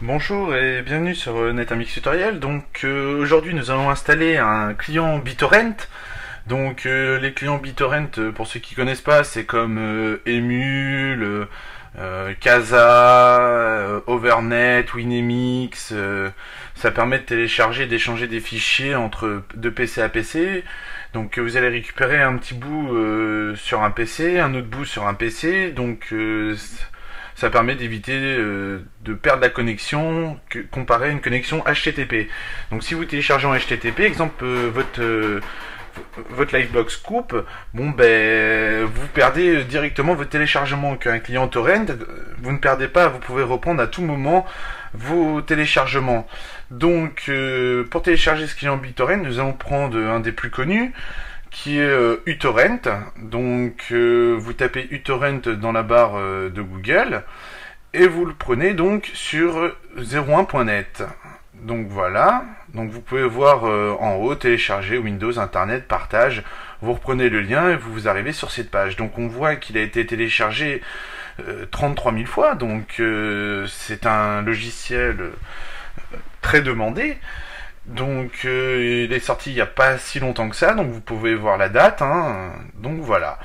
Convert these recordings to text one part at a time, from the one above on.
Bonjour et bienvenue sur NetMX Tutoriel. Aujourd'hui nous allons installer un client BitTorrent. Les clients BitTorrent, pour ceux qui connaissent pas, c'est comme Emule, Kazaa, Overnet, WinMX. Ça permet de télécharger, d'échanger des fichiers de PC à PC. Donc vous allez récupérer un petit bout sur un PC, un autre bout sur un PC. Ça permet d'éviter de perdre la connexion comparé à une connexion HTTP. Donc si vous téléchargez en HTTP, exemple votre Livebox coupe, vous perdez directement votre téléchargement. Qu'un client torrent, vous ne perdez pas, vous pouvez reprendre à tout moment vos téléchargements. Pour télécharger ce client BitTorrent, nous allons prendre un des plus connus, qui est uTorrent. Vous tapez uTorrent dans la barre de Google et vous le prenez donc sur 01.net. Voilà. Vous pouvez voir en haut, télécharger Windows, Internet, partage. Vous reprenez le lien et vous arrivez sur cette page. On voit qu'il a été téléchargé 33 000 fois. C'est un logiciel très demandé. Il est sorti il n'y a pas si longtemps que ça, vous pouvez voir la date, voilà.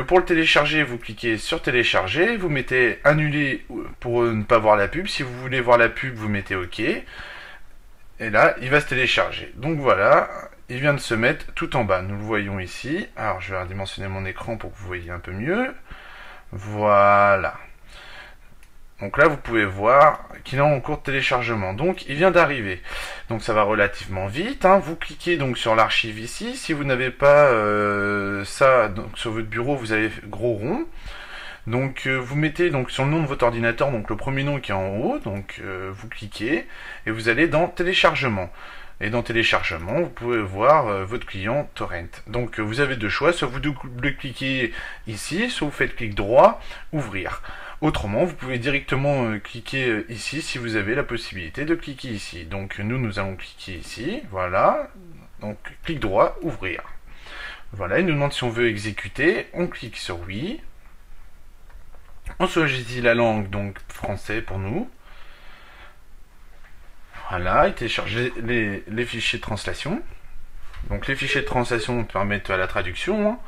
Pour le télécharger, vous cliquez sur télécharger, vous mettez annuler pour ne pas voir la pub. Si vous voulez voir la pub, vous mettez OK. Et là, il va se télécharger. Voilà, il vient de se mettre tout en bas. Nous le voyons ici. Alors, je vais redimensionner mon écran pour que vous voyez un peu mieux. Voilà. Là, vous pouvez voir qu'il est en cours de téléchargement. Il vient d'arriver. Ça va relativement vite. Vous cliquez sur l'archive ici. Si vous n'avez pas ça sur votre bureau, vous avez gros rond. Vous mettez sur le nom de votre ordinateur, le premier nom qui est en haut. Vous cliquez et vous allez dans téléchargement. Et dans téléchargement, vous pouvez voir votre client torrent. Vous avez deux choix, soit vous double-cliquez ici, soit vous faites clic droit, ouvrir. Autrement, vous pouvez directement cliquer ici si vous avez la possibilité de cliquer ici. Nous allons cliquer ici, voilà. Clic droit, ouvrir. Voilà, il nous demande si on veut exécuter. On clique sur oui. On choisit la langue, français pour nous. Voilà, il télécharge les fichiers de translation. Les fichiers de translation permettent la traduction.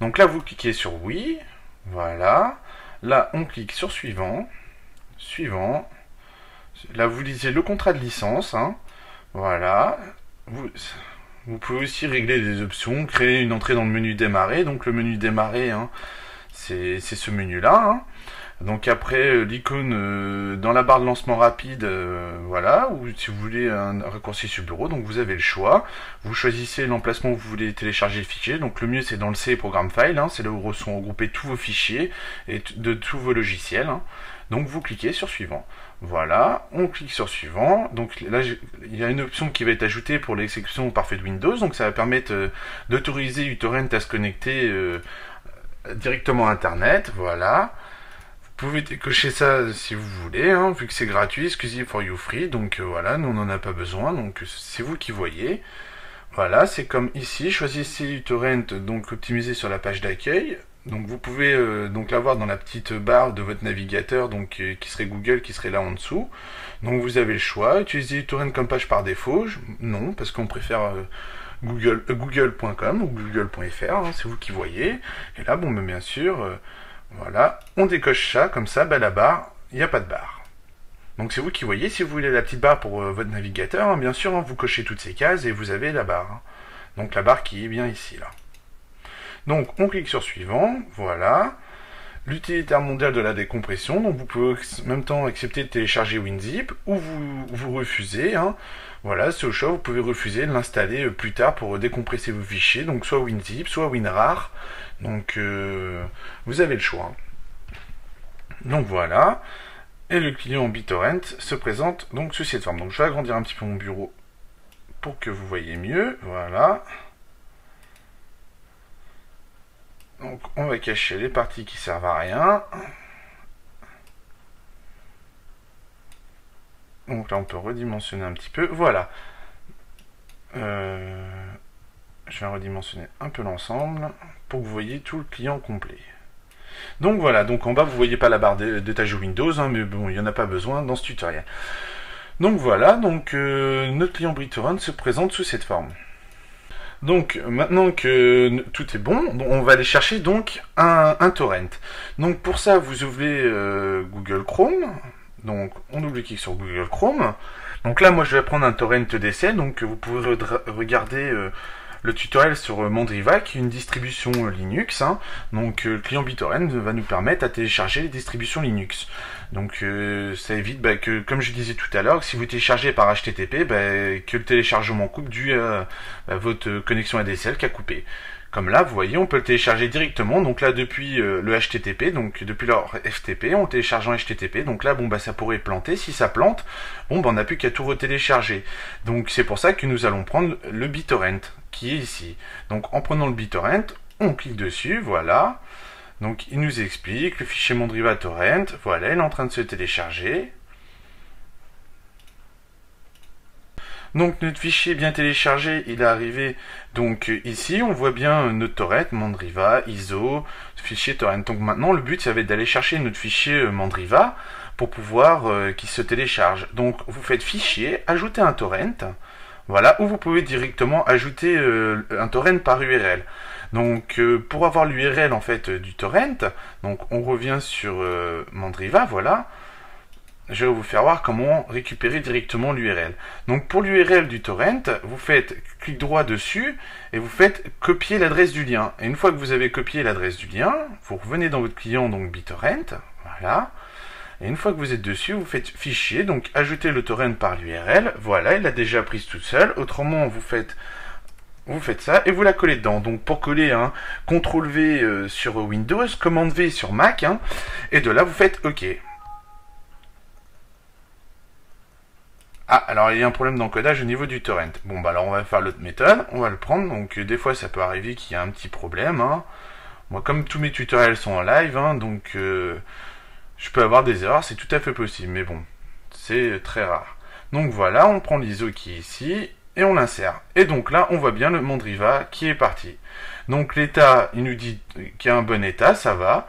Là, vous cliquez sur oui. Voilà. Là, on clique sur suivant. Suivant. Là, vous lisez le contrat de licence. Voilà. Vous pouvez aussi régler des options, créer une entrée dans le menu démarrer. Le menu démarrer, c'est ce menu-là. Après, l'icône dans la barre de lancement rapide, voilà, ou si vous voulez un raccourci sur le bureau, vous avez le choix. Vous choisissez l'emplacement où vous voulez télécharger le fichier. Le mieux, c'est dans le C Program File, c'est là où sont regroupés tous vos fichiers et de tous vos logiciels. Vous cliquez sur suivant. Voilà, on clique sur suivant. Là, il y a une option qui va être ajoutée pour l'exécution parfaite de Windows. Ça va permettre d'autoriser uTorrent à se connecter directement à Internet. Voilà. Vous pouvez décocher ça si vous voulez, vu que c'est gratuit, exclusive for you free. Voilà, nous on n'en a pas besoin, c'est vous qui voyez. Voilà, c'est comme ici, choisissez uTorrent, optimisé sur la page d'accueil. Vous pouvez l'avoir dans la petite barre de votre navigateur, qui serait Google, qui serait là en dessous. Vous avez le choix, utiliser uTorrent comme page par défaut. Non, parce qu'on préfère google.com ou google.fr, c'est vous qui voyez. Et là, bien sûr... voilà, on décoche ça, comme ça, la barre, il n'y a pas de barre. C'est vous qui voyez, si vous voulez la petite barre pour votre navigateur, bien sûr, vous cochez toutes ces cases et vous avez la barre. La barre qui est bien ici, là. On clique sur suivant, voilà. L'utilitaire mondial de la décompression, vous pouvez en même temps accepter de télécharger WinZip, ou vous refusez, Voilà, c'est au choix, vous pouvez refuser de l'installer plus tard pour décompresser vos fichiers, soit WinZip, soit WinRAR. Vous avez le choix. Voilà. Et le client BitTorrent se présente sous cette forme. Je vais agrandir un petit peu mon bureau pour que vous voyez mieux. Voilà. On va cacher les parties qui servent à rien. Là, on peut redimensionner un petit peu. Voilà. Je vais redimensionner un peu l'ensemble pour que vous voyez tout le client complet. Donc voilà, donc en bas vous voyez pas la barre d'étage Windows, hein, mais bon, il n'y en a pas besoin dans ce tutoriel. Donc voilà, donc notre client BitTorrent se présente sous cette forme. Donc maintenant que tout est bon, on va aller chercher donc un torrent. Donc pour ça, vous ouvrez Google Chrome. Donc on double-clique sur Google Chrome. Donc là, moi je vais prendre un torrent DSL. Donc vous pouvez regarder le tutoriel sur Mandriva, qui est une distribution Linux. Hein. Donc le client BitTorrent va nous permettre à télécharger les distributions Linux. Donc ça évite que, comme je disais tout à l'heure, si vous téléchargez par HTTP, que le téléchargement coupe dû à votre connexion ADSL qui a coupé. Comme là, vous voyez, on peut le télécharger directement. Donc là, depuis le HTTP, donc depuis leur FTP, on le télécharge en HTTP. Donc là, ça pourrait planter. Si ça plante, on n'a plus qu'à tout retélécharger. Donc c'est pour ça que nous allons prendre le BitTorrent qui est ici. Donc en prenant le BitTorrent, on clique dessus, voilà. Donc il nous explique le fichier Mandriva torrent. Voilà, il est en train de se télécharger. Donc notre fichier bien téléchargé, il est arrivé donc ici, on voit bien notre torrent, Mandriva, ISO, fichier torrent. Donc maintenant le but ça va être d'aller chercher notre fichier Mandriva pour pouvoir qu'il se télécharge. Donc vous faites fichier, ajouter un torrent, voilà, ou vous pouvez directement ajouter un torrent par URL. Donc pour avoir l'URL en fait du torrent, donc on revient sur Mandriva, voilà. Je vais vous faire voir comment récupérer directement l'URL. Donc pour l'URL du torrent, vous faites clic droit dessus et vous faites copier l'adresse du lien. Et une fois que vous avez copié l'adresse du lien, vous revenez dans votre client, donc BitTorrent, voilà. Et une fois que vous êtes dessus, vous faites fichier, donc ajouter le torrent par l'URL. Voilà, il l'a déjà prise toute seule. Autrement, vous faites ça et vous la collez dedans. Donc pour coller, CTRL V sur Windows, commande V sur Mac, et de là vous faites OK. Ah, alors il y a un problème d'encodage au niveau du torrent. Bon, alors on va faire l'autre méthode, on va le prendre. Donc des fois ça peut arriver qu'il y a un petit problème. Moi, comme tous mes tutoriels sont en live, donc je peux avoir des erreurs, c'est tout à fait possible. Mais bon, c'est très rare. Donc voilà, on prend l'ISO qui est ici et on l'insère. Et donc là, on voit bien le Mandriva qui est parti. Donc l'état, il nous dit qu'il y a un bon état, ça va.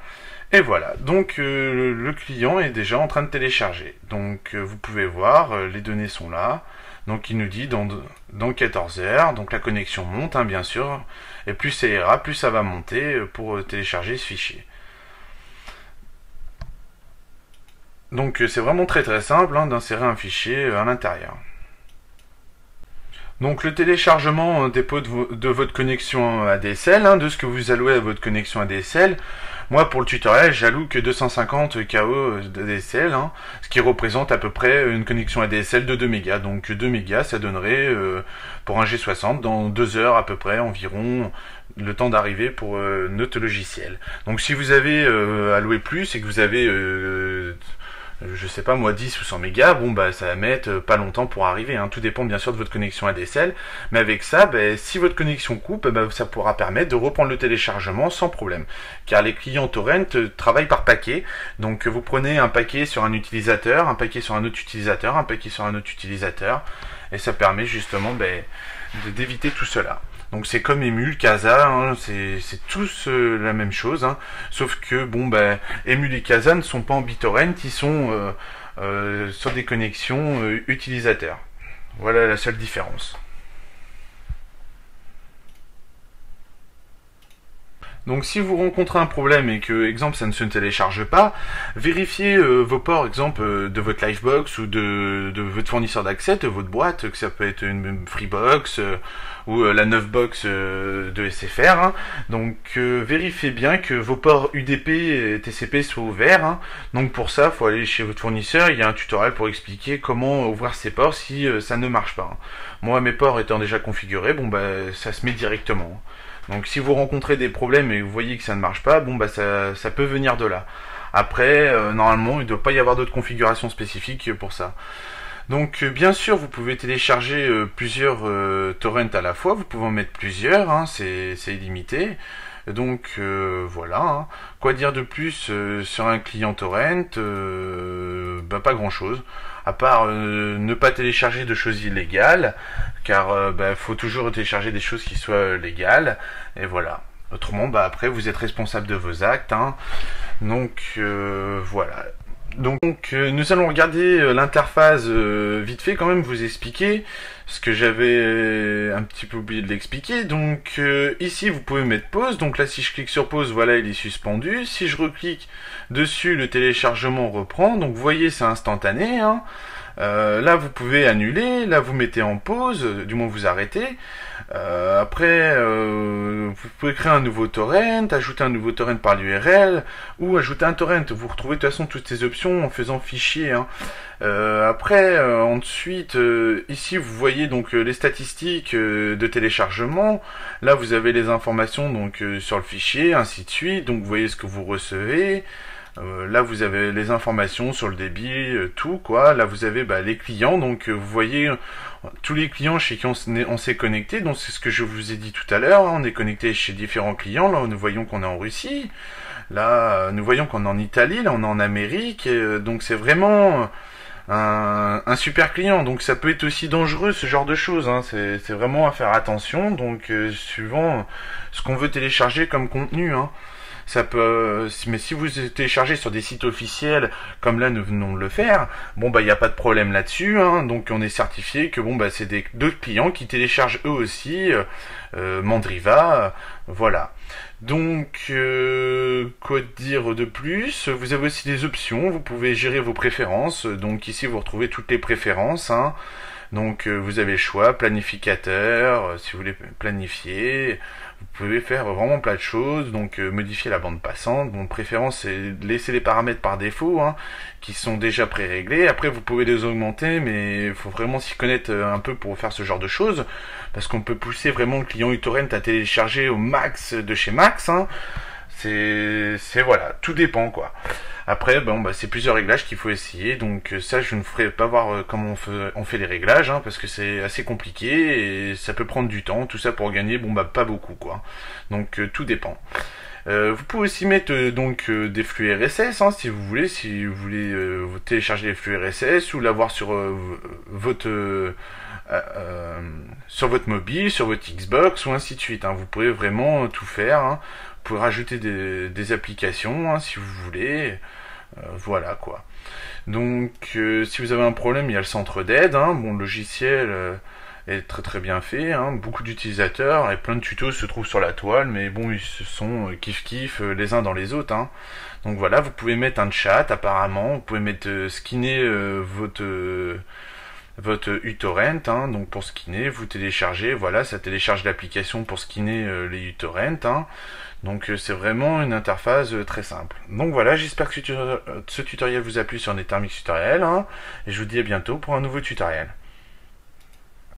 Et voilà, donc le client est déjà en train de télécharger. Donc vous pouvez voir, les données sont là. Donc il nous dit dans 14 heures, donc la connexion monte, bien sûr. Et plus ça ira, plus ça va monter pour télécharger ce fichier. Donc c'est vraiment très très simple d'insérer un fichier à l'intérieur. Donc le téléchargement dépend de votre connexion ADSL, de ce que vous allouez à votre connexion ADSL. Moi pour le tutoriel j'alloue que 250 KO d'ADSL, ce qui représente à peu près une connexion ADSL de 2 mégas. Donc 2 mégas ça donnerait pour un G60 dans 2 heures à peu près environ le temps d'arriver pour notre logiciel. Donc si vous avez alloué plus et que vous avez je sais pas moi 10 ou 100 mégas, ça va mettre pas longtemps pour arriver, tout dépend bien sûr de votre connexion ADSL, mais avec ça, si votre connexion coupe, ça pourra permettre de reprendre le téléchargement sans problème, car les clients torrent travaillent par paquet, donc vous prenez un paquet sur un utilisateur, un paquet sur un autre utilisateur, un paquet sur un autre utilisateur, et ça permet justement d'éviter tout cela. Donc c'est comme Emule, Casa, c'est tous la même chose, sauf que Emule et Casa ne sont pas en BitTorrent, ils sont sur des connexions utilisateurs. Voilà la seule différence. Donc si vous rencontrez un problème et que, exemple, ça ne se télécharge pas, vérifiez vos ports, exemple, de votre Livebox ou de votre fournisseur d'accès, de votre boîte, que ça peut être une Freebox ou la 9box de SFR. Donc vérifiez bien que vos ports UDP et TCP soient ouverts. Donc pour ça, il faut aller chez votre fournisseur, il y a un tutoriel pour expliquer comment ouvrir ces ports si ça ne marche pas. Moi, mes ports étant déjà configurés, ça se met directement. Donc si vous rencontrez des problèmes et vous voyez que ça ne marche pas, ça peut venir de là. Après, normalement, il ne doit pas y avoir d'autres configurations spécifiques pour ça. Donc bien sûr, vous pouvez télécharger plusieurs torrents à la fois, vous pouvez en mettre plusieurs, c'est illimité. Donc voilà, quoi dire de plus sur un client torrent, pas grand chose, à part ne pas télécharger de choses illégales, car faut toujours télécharger des choses qui soient légales, et voilà. Autrement, bah après, vous êtes responsable de vos actes, hein. Donc voilà. Donc nous allons regarder l'interface vite fait quand même, vous expliquer ce que j'avais un petit peu oublié de l'expliquer. Donc ici vous pouvez mettre pause, donc là si je clique sur pause, voilà, il est suspendu. Si je reclique dessus, le téléchargement reprend, donc vous voyez c'est instantané, hein. Là vous pouvez annuler, là vous mettez en pause, du moins vous arrêtez. Après, vous pouvez créer un nouveau torrent, ajouter un nouveau torrent par l'URL, ou ajouter un torrent. Vous retrouvez de toute façon toutes ces options en faisant fichier, hein. Après, ensuite, ici vous voyez donc les statistiques de téléchargement. Là vous avez les informations donc sur le fichier, ainsi de suite. Donc vous voyez ce que vous recevez. Là vous avez les informations sur le débit, tout quoi. Là vous avez les clients, donc vous voyez tous les clients chez qui on s'est connecté. Donc c'est ce que je vous ai dit tout à l'heure, hein. On est connecté chez différents clients. Là nous voyons qu'on est en Russie, là nous voyons qu'on est en Italie, là on est en Amérique, donc c'est vraiment un super client. Donc ça peut être aussi dangereux ce genre de choses, hein. C'est vraiment à faire attention, donc suivant ce qu'on veut télécharger comme contenu, hein. Ça peut, mais si vous téléchargez sur des sites officiels, comme là nous venons de le faire, bon il n'y a pas de problème là-dessus, hein. Donc on est certifié que c'est d'autres clients qui téléchargent eux aussi Mandriva, voilà. Donc quoi dire de plus? Vous avez aussi des options, vous pouvez gérer vos préférences. Donc ici vous retrouvez toutes les préférences, hein. Donc vous avez le choix, planificateur, si vous voulez planifier, vous pouvez faire vraiment plein de choses, donc modifier la bande passante. Mon préférence c'est de laisser les paramètres par défaut, hein, qui sont déjà pré-réglés. Après vous pouvez les augmenter, mais il faut vraiment s'y connaître un peu pour faire ce genre de choses, parce qu'on peut pousser vraiment le client uTorrent à télécharger au max de chez max, hein. C'est voilà, tout dépend quoi. Après, c'est plusieurs réglages qu'il faut essayer, donc ça je ne ferai pas voir comment on fait les réglages, hein, parce que c'est assez compliqué et ça peut prendre du temps, tout ça pour gagner, pas beaucoup quoi. Donc tout dépend. Vous pouvez aussi mettre des flux RSS, hein, si vous voulez vous télécharger les flux RSS ou l'avoir sur sur votre mobile, sur votre Xbox ou ainsi de suite, hein. Vous pouvez vraiment tout faire, hein. Vous pouvez rajouter des applications, hein, si vous voulez, voilà quoi. Donc si vous avez un problème, il y a le centre d'aide, hein. Bon, le logiciel est très très bien fait, hein. Beaucoup d'utilisateurs et plein de tutos se trouvent sur la toile, mais bon, ils se sont kiff les uns dans les autres, hein. Donc voilà, vous pouvez mettre un chat apparemment, vous pouvez mettre skinner votre uTorrent, hein. Donc pour skinner, vous téléchargez, voilà, ça télécharge l'application pour skinner les uTorrent, hein. Donc c'est vraiment une interface très simple. Donc voilà, j'espère que ce tutoriel vous a plu sur NetArmix Tutoriel, hein, et je vous dis à bientôt pour un nouveau tutoriel.